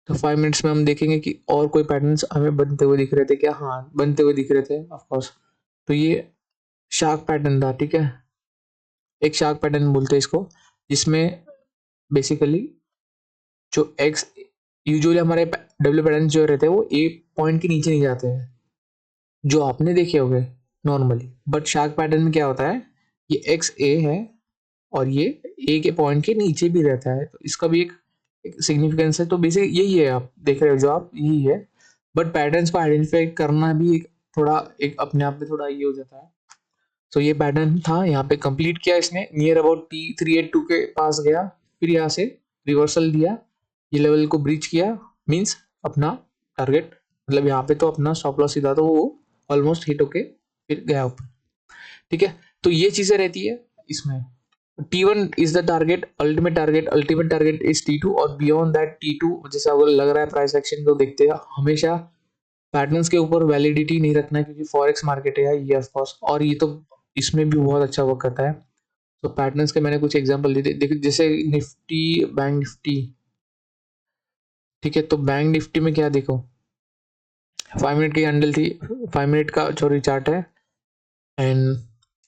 तो 5 मिनट्स में हम देखेंगे कि और कोई पैटर्न्स हमें बनते हुए दिख रहे थे क्या? हाँ, बनते हुए दिख रहे थे ऑफकोर्स। तो ये शार्क पैटर्न था, ठीक है। एक शार्क पैटर्न बोलते हैं इसको, जिसमें बेसिकली जो एक्स यूजुअली हमारे डब्ल्यू पैटर्न जो रहते हैं वो ए पॉइंट के नीचे नहीं जाते हैं, जो आपने देखे होंगे नॉर्मली। बट शार्क पैटर्न में क्या होता है, ये एक्स ए है और ये ए के पॉइंट के नीचे भी रहता है, तो इसका भी एक सिग्निफिकेंस है। तो बेसिक यही है, आप देख रहे हो जो आप, यही है। बट पैटर्न्स को आइडेंटिफाई करना भी एक थोड़ा एक अपने आप में थोड़ा ये हो जाता है। सो ये पैटर्न था, यहाँ पे कंप्लीट किया इसने, नियर अबाउट T382 के पास गया, फिर यहाँ से रिवर्सल दिया, ये लेवल को ब्रीच किया, मींस अपना टारगेट, मतलब यहाँ पे तो अपना स्टॉप लॉस सीधा तो वो ऑलमोस्ट हिट होके फिर गया ऊपर, ठीक है। तो ये चीजें रहती है इसमें। T1 is the target, ultimate target is T2, और बियॉन्ड दैट T2 जैसे अगर लग रहा है प्राइस एक्शन को देखते हैं हमेशा पैटर्न्स के ऊपर वैलिडिटी नहीं रखना है, क्योंकि फॉरेक्स मार्केट है ये ऑफकोर्स, और ये तो इसमें भी बहुत अच्छा वर्क करता है। तो पैटर्न्स के मैंने कुछ एग्जांपल दिए थे, देखो जैसे निफ्टी, बैंक निफ्टी, ठीक है। तो बैंक निफ्टी में क्या देखो, 5 मिनट की कैंडल थी, 5 मिनट का सॉरी चार्ट है, and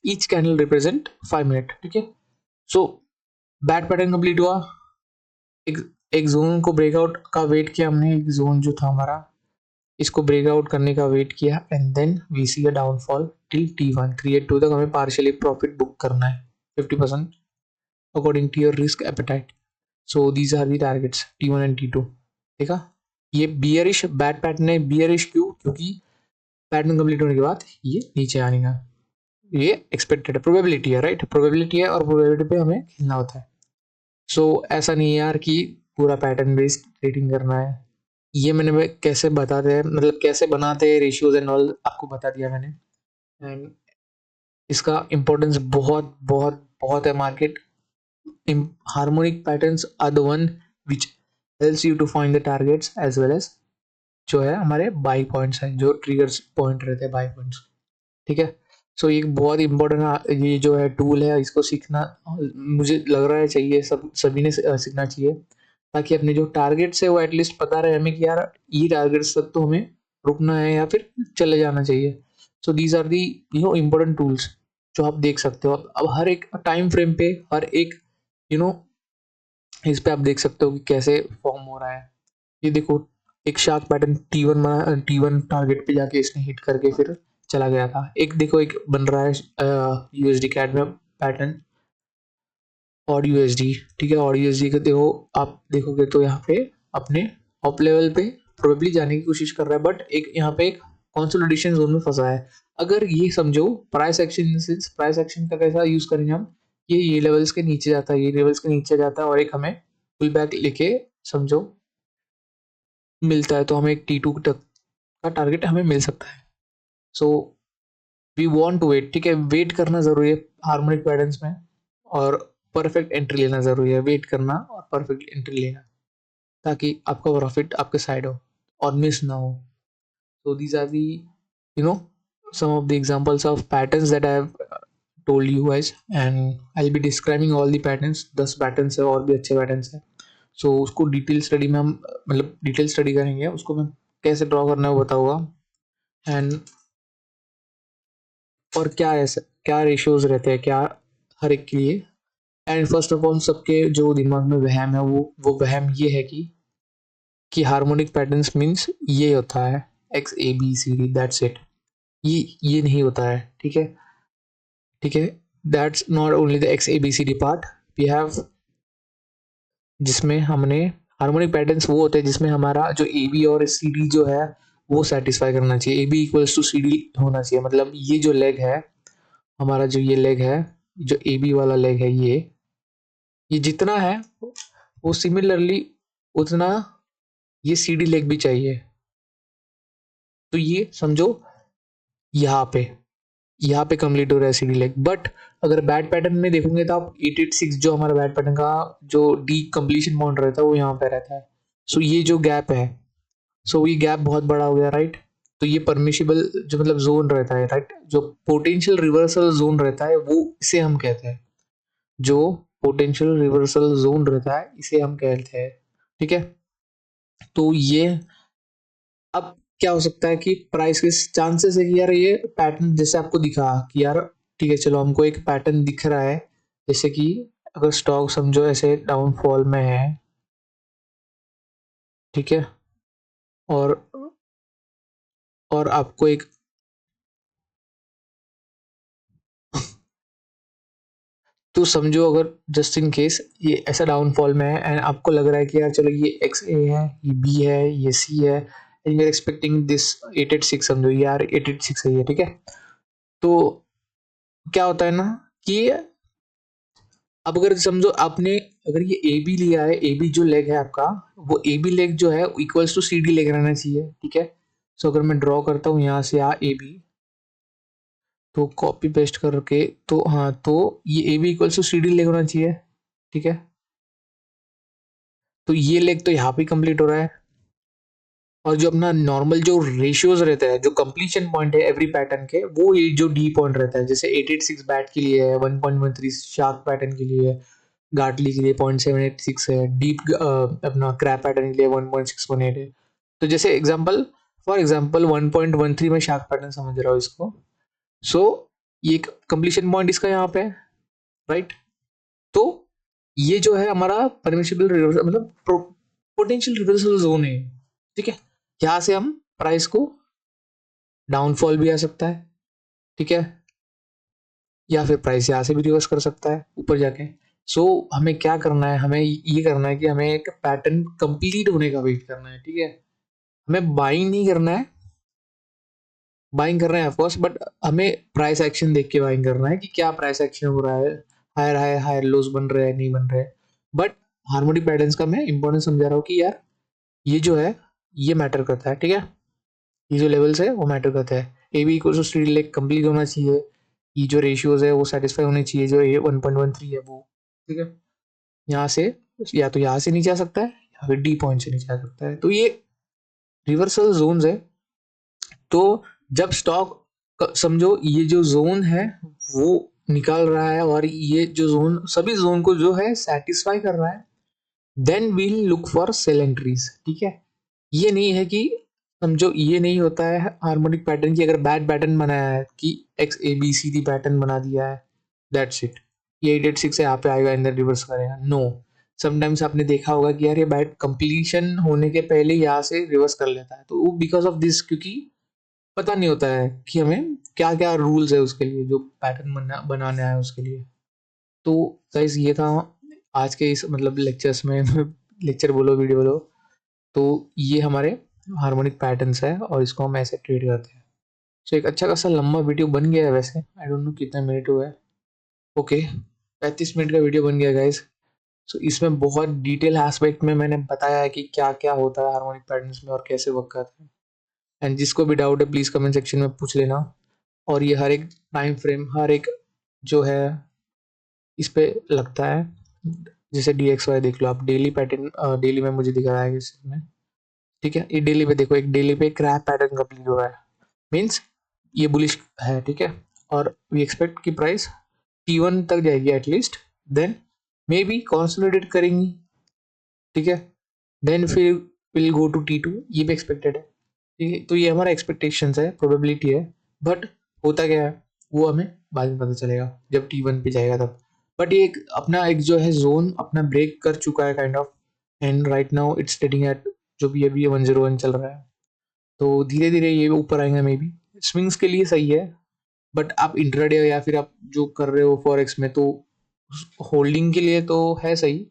each candle represent 5 minute, ठीक है। सो बैट पैटर्न कंप्लीट हुआ, एक एक जोन को ब्रेकआउट का वेट किया हमने, एक जोन जो था हमारा इसको ब्रेकआउट करने का वेट किया, and then we see a downfall till T1 382 तक हमें पार्शियली प्रॉफिट बुक करना है 50% according to your risk appetite. So these are the targets T1 and T2, ठीक है। ये बियरिश बैड पैटर्न है, बियरिश क्यों? क्योंकि पैटर्न कंप्लीट होने के बाद ये नीचे आने का ये एक्सपेक्टेड है, प्रोबेबिलिटी है, राइट, प्रोबेबिलिटी है, और प्रोबेबिलिटी पे हमें खेलना होता है। सो ऐसा नहीं है यार कि पूरा पैटर्न बेस्ड ट्रेडिंग करना है। ये मैंने कैसे बताते हैं, मतलब कैसे बनाते हैं रेशियोज एंड ऑल आपको बता दिया मैंने। एंड इसका इम्पोर्टेंस बहुत बहुत बहुत है market. Harmonic patterns are the one which helps you to find the targets as well as जो है हमारे बाई पॉइंट्स हैं, जो ट्रिगर्स पॉइंट रहते हैं बाई पॉइंट्स, ठीक है। सो ये बहुत इंपॉर्टेंट ये जो है टूल है, इसको सीखना मुझे लग रहा है चाहिए, सभी ने सीखना चाहिए, ताकि अपने जो टारगेट्स है वो एटलीस्ट पता रहे हमें कि यार ये टारगेट्स तक तो हमें रुकना है या फिर चले जाना चाहिए। So these are the important tools जो आप देख सकते हो। अब हर एक टाइम फ्रेम पे, हर एक यू नो इस पे आप देख सकते हो कि कैसे फॉर्म हो रहा है। ये देखो, एक शार्क पैटर्न T1 टारगेट पे जाके इसने हिट करके फिर चला गया था। एक देखो, एक बन रहा है USD कैड में पैटर्न और USD, ठीक है। और USD का देखो, आप देखोगे तो यहाँ पे अपने अप लेवल पे प्रोबेबली जाने की कोशिश कर रहा है, बट एक यहाँ पे एक कंसोलिडेशन जोन में फंसा है। अगर ये समझो प्राइस एक्शन, प्राइस एक्शन का कैसा यूज करेंगे हम, ये लेवल्स के नीचे जाता है, ये लेवल्स के नीचे जाता है, और एक हमें पुल बैक लेके समझो मिलता है, तो हमें एक T2 तक का टारगेट हमें मिल सकता है। So we want to wait, ठीक है, वेट करना जरूरी है हार्मोनिक पैटर्न्स में, और परफेक्ट एंट्री लेना जरूरी है, वेट करना और परफेक्ट एंट्री लेना, ताकि आपका प्रॉफिट आपके साइड हो और मिस ना हो। So these are the you know some of the examples of patterns that I have told you guys, and I'll be describing all the patterns। 10 patterns है और भी अच्छे पैटर्न्स है। सो उसको डिटेल स्टडी में हम मतलब डिटेल स्टडी करेंगे, उसको मैं कैसे ड्रॉ करना है वो बताऊंगा, एंड और क्या ऐसा क्या रेशियोज रहते हैं क्या हर एक के लिए। एंड फर्स्ट ऑफ ऑल सबके जो दिमाग में वहम है वो वहम ये है कि हार्मोनिक पैटर्न्स मीन्स ये होता है XABCD, दैट्स इट। ये नहीं होता है, ठीक है, ठीक है। That's not only the XABCD part, we have जिसमें हमने हार्मोनिक पैटर्न्स वो होते हैं जिसमें हमारा जो ए बी और सी डी जो है वो सेटिस्फाई करना चाहिए। A B equals to C D होना चाहिए, मतलब ये जो लेग है हमारा, जो ये लेग है, जो ए बी वाला लेग है, ये जितना है वो सिमिलरली उतना ये सी डी लेग भी चाहिए। तो ये समझो यहाँ पे कंप्लीट हो रहा है सी डी लेग। बट अगर बैट पैटर्न में देखोगे तो आप 886 जो हमारा बैट पैटर्न का जो डी कंप्लीशन पॉइंट रहता है वो यहाँ पे रहता है। सो ये जो गैप है, सो ये गैप बहुत बड़ा हो गया, राइट। तो ये परमिशिबल जो मतलब जोन रहता है, राइट, जो पोटेंशियल रिवर्सल जोन रहता है वो इसे हम कहते हैं, जो पोटेंशियल रिवर्सल जोन रहता है इसे हम कहते हैं, ठीक है। तो ये अब क्या हो सकता है कि प्राइस के चांसेस है कि यार ये पैटर्न जैसे आपको दिखा कि यार ठीक है चलो हमको एक पैटर्न दिख रहा है, जैसे कि अगर स्टॉक समझो ऐसे डाउनफॉल में है, ठीक है, और आपको एक तो समझो अगर जस्ट इन केस ये ऐसा डाउनफॉल में है एंड आपको लग रहा है कि यार चलो ये एक्स ए है, ये बी है, ये सी है, एंड यूर एक्सपेक्टिंग दिस 886, समझो यार 886 है ये, ठीक है। तो क्या होता है ना कि अब अगर समझो आपने अगर ये ए बी लिया है, ए बी जो लेग है आपका, वो ए बी लेग जो है equals to C D leg रहना चाहिए, ठीक है। सो अगर मैं ड्रॉ करता हूँ यहाँ से आ ए बी, तो कॉपी पेस्ट करके, तो हाँ, तो ये A B equals to C D leg होना चाहिए, ठीक है। तो ये लेग तो यहाँ पे कंप्लीट हो रहा है, और जो अपना नॉर्मल जो रेशियोज रहता है, जो कंप्लीशन पॉइंट है एवरी पैटर्न के, वो ये जो डी पॉइंट रहता है, जैसे 886 बैट के लिए है, 1.13 शार्क पैटर्न के लिए है, गाटली के लिए 0.786 है, डीप अपना क्रैप पैटर्न के लिए 1.618 है। तो जैसे एग्जांपल, फॉर एग्जांपल 1.13 में शार्क पैटर्न समझ रहा हो इसको, सो ये कंप्लीशन पॉइंट इसका यहाँ पे है, राइट। तो ये जो है हमारा परमिशिबल रिवर्सल मतलब पोटेंशियल रिवर्सल जोन है, ठीक है। यहाँ से हम प्राइस को डाउनफॉल भी आ सकता है, ठीक है, या फिर प्राइस यहाँ से भी रिवर्स कर सकता है ऊपर जाके। सो हमें क्या करना है, हमें ये करना है कि हमें एक पैटर्न कंप्लीट होने का वेट करना है, ठीक है। हमें बाइंग नहीं करना है, बाइंग कर रहे हैं ऑफकोर्स, बट हमें प्राइस एक्शन देख के बाइंग करना है कि क्या प्राइस एक्शन हो रहा है, हायर हायर हायर लोस बन रहे हैं नहीं बन रहे। बट हार्मोनिक पैटर्न्स का मैं इंपॉर्टेंस समझा रहा हूँ कि यार ये जो है ये मैटर करता है, ठीक है। ये जो लेवल्स है वो मैटर करता है। A B equal to C D leg complete होना चाहिए, ये जो रेशियोज है वो सेटिस्फाई होने चाहिए, जो ए 1.13 है वो, ठीक है। यहाँ से या तो यहाँ से नीचे आ सकता है या फिर डी पॉइंट से नीचे आ सकता है। तो ये रिवर्सल जोन्स है। तो जब स्टॉक समझो ये जो जोन है वो निकाल रहा है और ये जो जोन सभी जोन को जो है सेटिस्फाई कर रहा है, then we'll look for sell entries, ठीक है। ये नहीं है कि समझो ये नहीं होता है हार्मोनिक पैटर्न की, अगर बैड पैटर्न बनाया है कि X A B C D pattern बना दिया है, दैट्स इट, ये 886 यहाँ पे आएगा अंदर रिवर्स करेगा, नो। समटाइम्स आपने देखा होगा कि यार ये बैट कंप्लीशन होने के पहले यहाँ से रिवर्स कर लेता है, तो वो बिकॉज ऑफ दिस, क्योंकि पता नहीं होता है कि हमें क्या क्या रूल्स है उसके लिए, जो पैटर्न बनाने आया उसके लिए। तो गाइस ये था आज के इस मतलब लेक्चर्स में लेक्चर बोलो वीडियो बोलो, तो ये हमारे हार्मोनिक पैटर्न्स है और इसको हम ऐसे ट्रीट करते हैं। सो एक अच्छा खासा लंबा वीडियो बन गया है, वैसे आई डोंट नो कितना मिनट हुआ है, ओके 35 मिनट का वीडियो बन गया गाइस। सो इसमें बहुत डिटेल एस्पेक्ट में मैंने बताया है कि क्या क्या होता है हार्मोनिक पैटर्न्स में और कैसे वर्क करते हैं। एंड जिसको भी डाउट है प्लीज़ कमेंट सेक्शन में पूछ लेना। और ये हर एक टाइम फ्रेम, हर एक जो है इस पे लगता है, जैसे डी एक्स वाई देख लो आप, डेली पैटर्न डेली में मुझे दिखा रहा है इसमें, ठीक है। ये डेली पे देखो, एक डेली पे क्रैप पैटर्न कंप्लीट हो रहा है, मीन्स ये बुलिश है, ठीक है। और वी एक्सपेक्ट कि प्राइस T1 तक जाएगी at least, then maybe consolidate करेंगी, ठीक है। देन फिर विल गो टू T2, ये भी एक्सपेक्टेड है, ठीक है। तो ये हमारा एक्सपेक्टेशंस है, प्रोबेबिलिटी है, बट होता क्या है वो हमें बाद में पता चलेगा जब T1 पे जाएगा तब। बट ये एक जो है जोन अपना ब्रेक कर चुका है kind of, and right now it's trading at जो भी अभी 101 चल रहा है। तो धीरे धीरे ये ऊपर आएंगे, मे बी स्विंग्स के लिए सही है, बट आप इंट्राडे या फिर आप जो कर रहे हो फॉरेक्स में, तो होल्डिंग के लिए तो है सही,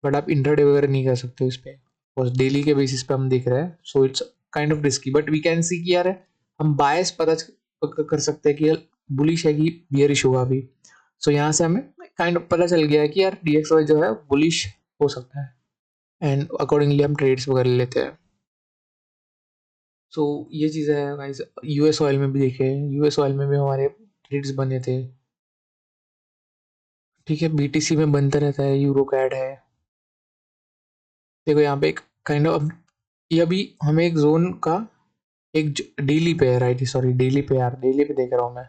बट आप इंट्राडे वगैरह नहीं कर सकते हो इस पे, और डेली के बेसिस पे हम देख रहे हैं, so it's kind of risky, but we can see कि यार हम बायस पता कर सकते हैं कि बुलिश है कि बियरिश होगा अभी। सो यहाँ से हमें काइंड ऑफ पता चल गया है कि यार DXY जो है बुलिश हो सकता है, एंड अकॉर्डिंगली हम ट्रेड्स वगैरह लेते हैं। सो ये चीज़ है गाइस। यूएस ऑयल में भी देखे, यूएस ऑयल में भी हमारे ट्रेड्स बने थे, ठीक है। BTC में बनता रहता है, यूरो कैड है, देखो यहाँ पे एक काइंड ऑफ, ये अभी हमें एक जोन का एक डेली पे है, राइट, सॉरी डेली पे यार, डेली पे देख रहा हूँ मैं।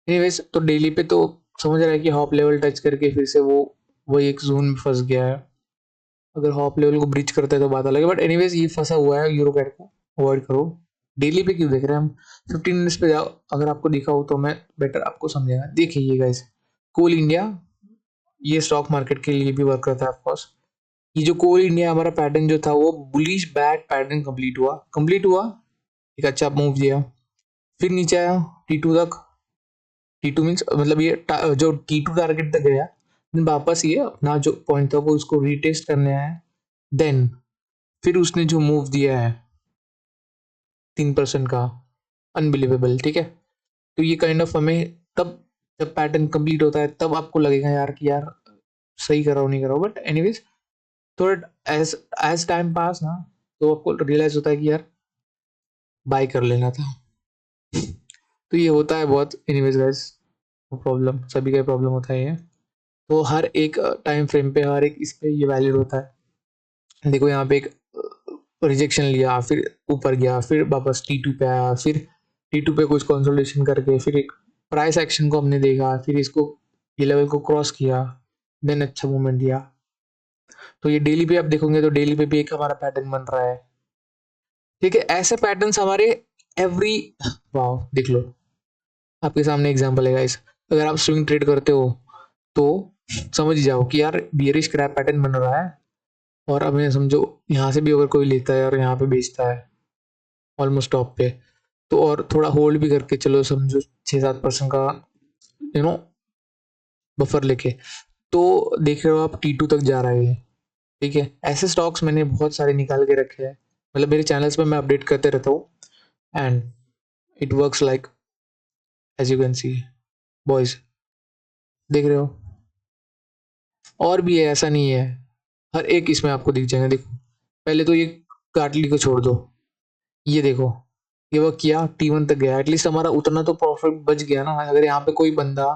एनीवेज, तो डेली पे तो समझ रहा है कि हॉप लेवल टच करके फिर से वो एक जोन में फंस गया है। अगर हॉप लेवल को ब्रीच करते हैं तो बात अलग है, बट एनीवेज ये फंसा हुआ है, यूरो कैट को अवॉइड करो। डेली पे क्यों देख रहे हैं हम, 15 मिनट्स पे जाओ, अगर आपको दिखा हो तो मैं बेटर आपको समझेगा। देखिए ये गाइस, कोल इंडिया, ये स्टॉक मार्केट के लिए भी वर्क करता है ऑफकोर्स। ये जो कोल इंडिया हमारा पैटर्न जो था वो बुलिश बैक पैटर्न कंप्लीट हुआ, एक अच्छा मूव दिया, फिर नीचे आया T2 तक। T2 मीन्स मतलब ये जो T2 टारगेट तक गया, वापस ये अपना जो पॉइंट था वो उसको रीटेस्ट करने आया, देन फिर उसने जो मूव दिया है 3% का, अनबिलीवेबल, ठीक है। तो ये काइंड ऑफ हमें तब, जब पैटर्न कंप्लीट होता है तब आपको लगेगा यार कि यार सही कर रहा हूँ नहीं कर रहा हूँ, बट एनीवेज थोड़ा एज एज टाइम पास ना, तो आपको रियलाइज होता है कि यार बाय कर लेना था। तो ये होता है बहुत, एनीवेज गाइस, प्रॉब्लम सभी का प्रॉब्लम होता है ये। तो हर एक टाइम फ्रेम पे, हर एक इस पे ये वैलिड होता है। देखो यहाँ पे एक रिजेक्शन लिया, फिर ऊपर गया, फिर वापस T2 पे आया, फिर T2 पे कुछ कंसोलिडेशन करके फिर एक प्राइस एक्शन को हमने देखा, फिर इसको ये लेवल को क्रॉस किया, देन अच्छा मूवमेंट दिया। तो ये डेली पे आप देखोगे तो डेली पे भी एक हमारा पैटर्न बन रहा है, ठीक है। ऐसे पैटर्न्स हमारे एवरी, वाओ देख लो, आपके सामने एग्जांपल है गाइस। अगर आप स्विंग ट्रेड करते हो तो समझ जाओ कि यार बियरिश क्रैप पैटर्न बन रहा है, और अब ये समझो यहाँ से भी अगर कोई लेता है और यहाँ पे बेचता है ऑलमोस्ट टॉप पे, तो और थोड़ा होल्ड भी करके चलो, समझो 6-7% का यू नो बफर लेके, तो देख रहे हो आप T2 तक जा रहा है, ठीक है। ऐसे स्टॉक्स मैंने बहुत सारे निकाल के रखे हैं, मतलब मेरे चैनल्स पे मैं अपडेट करते रहता हूँ, and it works like as you can see boys, देख रहे हो। और भी है, ऐसा नहीं है, हर एक इसमें आपको दिख जाएगा। देखो पहले तो ये काटली को छोड़ दो, ये देखो, ये वो किया T1 तक गया, एटलीस्ट हमारा उतना तो प्रॉफिट बच गया ना। अगर यहाँ पे कोई बंदा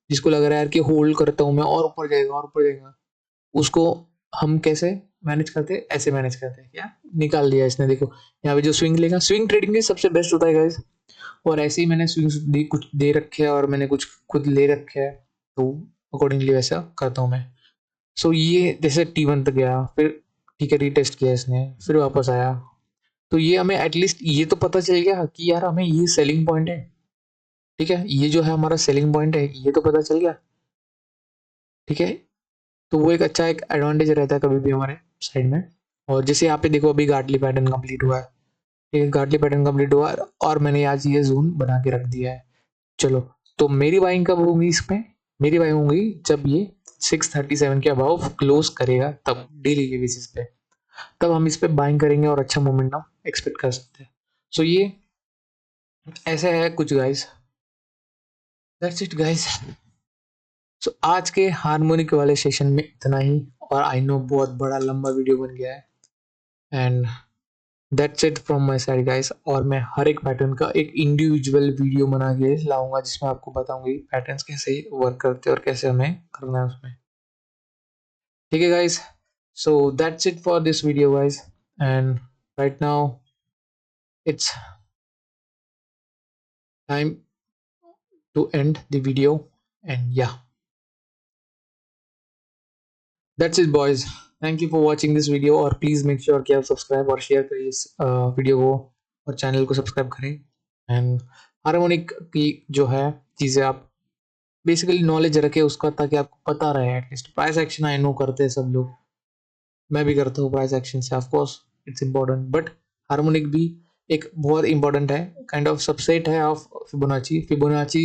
जिसको लग रहा है यार कि होल्ड करता हूँ मैं और ऊपर जाएगा और ऊपर जाएगा, उसको हम कैसे मैनेज करते हैं, ऐसे मैनेज करते हैं, क्या निकाल दिया इसने। देखो यहाँ पे जो स्विंग लेगा, स्विंग ट्रेडिंग के सबसे बेस्ट होता है गाइस, और ऐसे ही मैंने स्विंग कुछ दे रखे हैं और मैंने कुछ खुद ले रखे हैं, तो अकॉर्डिंगली वैसा करता हूँ मैं। सो ये जैसे T1 तक गया, फिर ठीक है रीटेस्ट किया इसने, फिर वापस आया, तो ये हमें एटलीस्ट ये तो पता चल गया कि यार हमें ये सेलिंग पॉइंट है, ठीक है, ये जो है हमारा सेलिंग पॉइंट है, ये तो पता चल गया, ठीक है। तो वो एक अच्छा एक एडवांटेज रहता है कभी भी हमारे साइड में। और जैसे यहाँ पे देखो अभी गाटली पैटर्न कंप्लीट हुआ है, ठीक है, गाटली पैटर्न कंप्लीट हुआ है, और मैंने आज ये जोन बना के रख दिया है। चलो, तो मेरी बाइंग कब होगी इसमें, मेरी बाइंग होगी जब ये 637 के अबाव क्लोज करेगा, तब डेली के बेसिस पे, तब हम इस पे बाइंग करेंगे और अच्छा मोमेंटम एक्सपेक्ट कर सकते हैं। सो ये ऐसे है कुछ गाइस, दैट्स इट गाइस। सो आज के हार्मोनिक वाले सेशन में इतना ही, और आई नो बहुत बड़ा लंबा वीडियो बन गया है, and that's it from my side guys. और मैं हर एक पैटर्न का एक इंडिविजुअल वीडियो बना के लाऊंगा, जिसमें आपको बताऊंगी पैटर्न्स कैसे वर्क करते हैं और कैसे हमें करना है उसमें, ठीक है guys. So that's it for this video guys, and right now it's time to end the video, and yeah, that's it boys. Thank you for watching this video, और प्लीज मेक श्योर कि आप subscribe और share करिए इस video को, और channel को subscribe करें। एंड हार्मोनिक की जो है चीज़ें आप बेसिकली नॉलेज रखें उसका, ताकि आपको पता रहे। At least price action I know करते हैं सब लोग, मैं भी करता हूँ प्राइस एक्शन से, of course it's important, but harmonic भी एक बहुत इंपॉर्टेंट है, काइंड ऑफ सबसेट है ऑफ फिबोनाची। फिबोनाची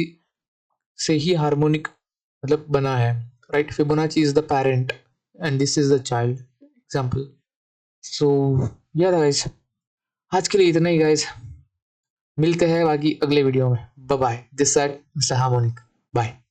से ही हार्मोनिक मतलब बना है, right. Fibonacci is the parent, and this is the child example. So yeah guys, आज के लिए इतना ही guys, मिलते हैं बाकी अगले वीडियो में। Bye bye, this side Mister Harmonic, bye.